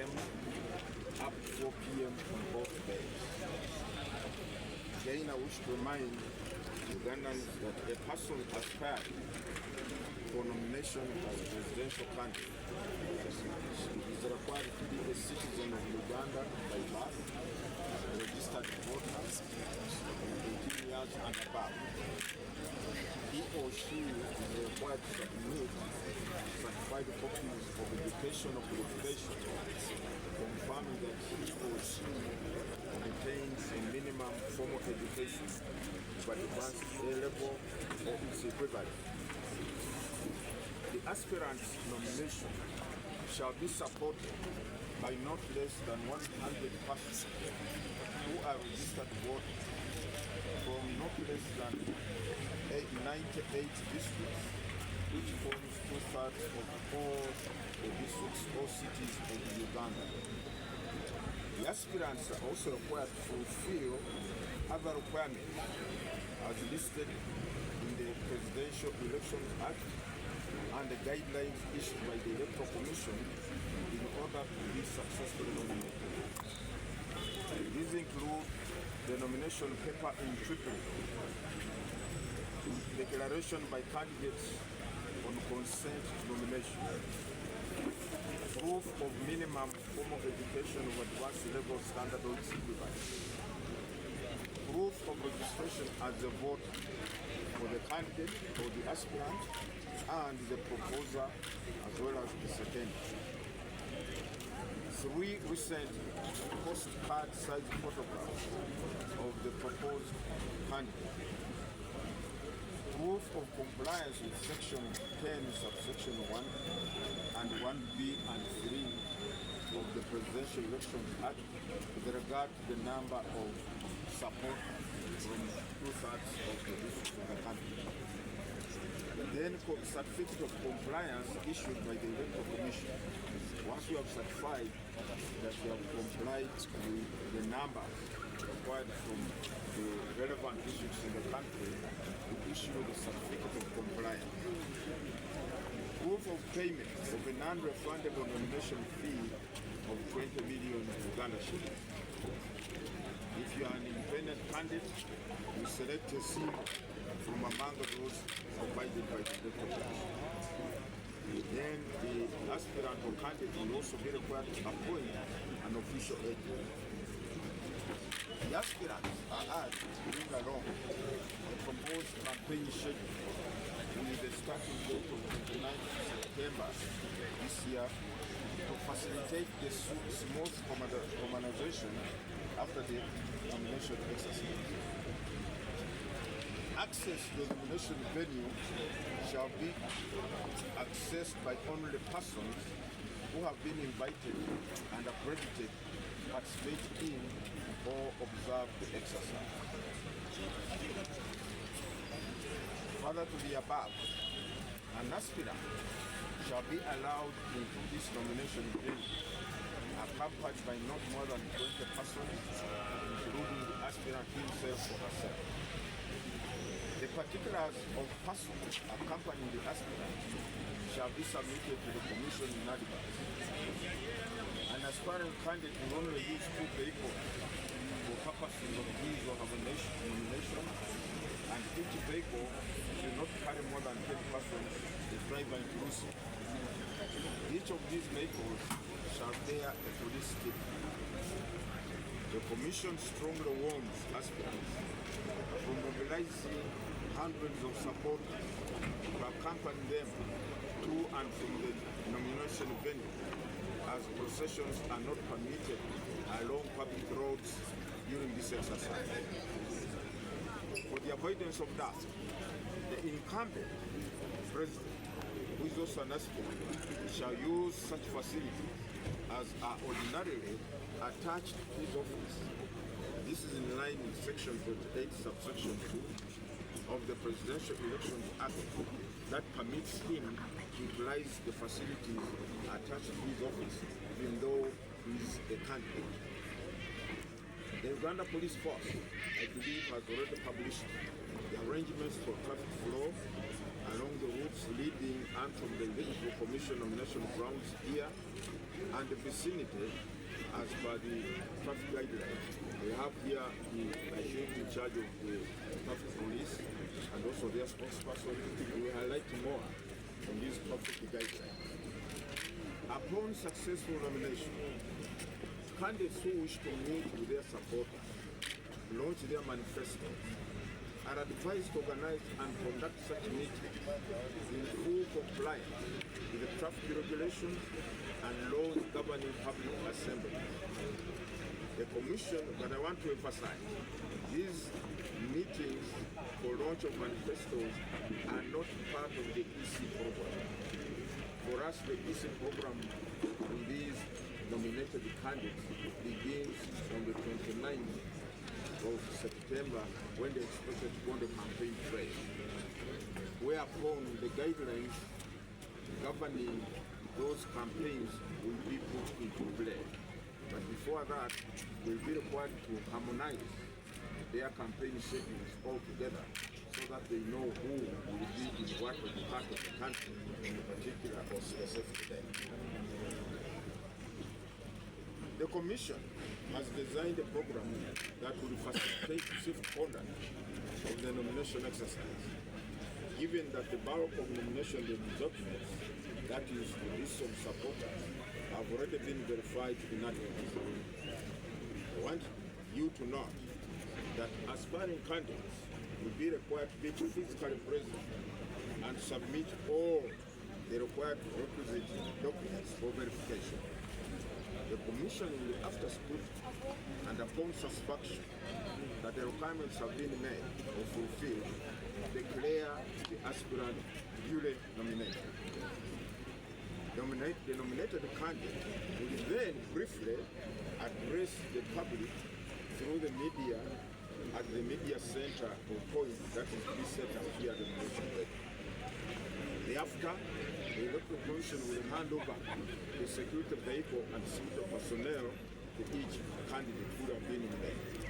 a.m. up to 4 p.m. on both days. Again, I wish to remind Ugandans that a person aspired for nomination as presidential candidate is required to be a citizen of Uganda by birth, a registered voter, 18 years and above. He or she is required to submit certified copies of educational qualification confirming that he or she obtains a minimum formal education of advanced A-level or its equivalent. The aspirant's nomination shall be supported by not less than 100 persons who are registered voters from not less than 98 districts, which forms 2/3 of all the districts or cities of Uganda. The aspirants are also required to fulfill other requirements as listed in the Presidential Elections Act and the guidelines issued by the Electoral Commission in order to be successfully nominated. These include the nomination paper in triplicate, declaration by candidates on consent nomination, proof of minimum formal education of advanced level standard or equivalent, proof of registration as a voter for the candidate or the aspirant and the proposer as well as the second. 3 recent postcard size photographs of the proposed candidate. Proof of compliance with section 10 subsection 1 and 1b and 3 of the Presidential Elections Act with regard to the number of support from 2/3 of the districts of the country. Then certificate of compliance issued by the Electoral Commission. Once you have certified that you have complied with the numbers required from the relevant districts in the country, you issue the certificate of compliance. Proof of payment of a non-refundable nomination fee of 20 million Uganda shillings. If you are an independent candidate, you select a seat from among those provided by the Electoral Commission. Then the aspirant or candidate will also be required to appoint an official agent. The aspirants are asked to bring along a proposed campaign schedule with the starting date of 29th September this year to facilitate the smooth harmonization after the nomination exercise. Access to the nomination venue shall be accessed by only persons who have been invited and accredited to participate in or observe the exercise. Further to the above, an aspirant shall be allowed into this nomination venue accompanied by not more than 20 persons, including the aspirant himself or herself. The particulars of persons accompanying the aspirant shall be submitted to the Commission in advance. An aspiring candidate will only use 2 vehicles for purposes of his or her nomination, and each vehicle should not carry more than 10 persons, the driver inclusive. Each of these vehicles shall bear a police sticker. The Commission strongly warns aspirants from mobilizing hundreds of supporters to accompany them to and from the nomination venue, as processions are not permitted along public roads during this exercise. For the avoidance of that, the incumbent president, who is also an aspirant, shall use such facilities as are ordinarily attached to his office. This is in line with section 28 subsection 2 of the Presidential Elections Act that permits him to utilize the facilities attached to his office even though he is a candidate. The Uganda Police Force, I believe, has already published the arrangements for traffic flow along the routes leading and from the Electoral Commission nomination grounds here and the vicinity as per the traffic guidelines. We have here the agent in charge of the traffic police and also their spokesperson. We highlight more on these traffic guidelines. Upon successful nomination, candidates who wish to meet with their supporters, launch their manifestos, are advised to organize and conduct such meetings in full compliance with the traffic regulations and laws governing public assemblies. The Commission, but I want to emphasize, these meetings for launch of manifestos are not part of the EC program. For us, the EC program on these nominated candidates begins on the 29th of September, when they expected to go on the campaign trail, whereupon the guidelines governing those campaigns will be put into play. But before that, we'll be required to harmonize their campaign schedules all together so that they know who will be in what part of the country in particular or specific day. The Commission has designed a program that will facilitate swift conduct of the nomination exercise, given that the bulk of nomination documents, that is the list of supporters, have already been verified in advance. I want you to know that aspiring candidates will be required to be physically present and submit all the required requisite documents for verification. The Commission will, after scrutiny and upon satisfaction that the requirements have been made or fulfilled, declare the aspirant duly nominated. The nominated candidate will then briefly address the public through the media at the media center or point that is to be set up here at the nomination day. Thereafter, the Electoral Commission will hand over the security vehicle and security personnel to each candidate who have been nominated.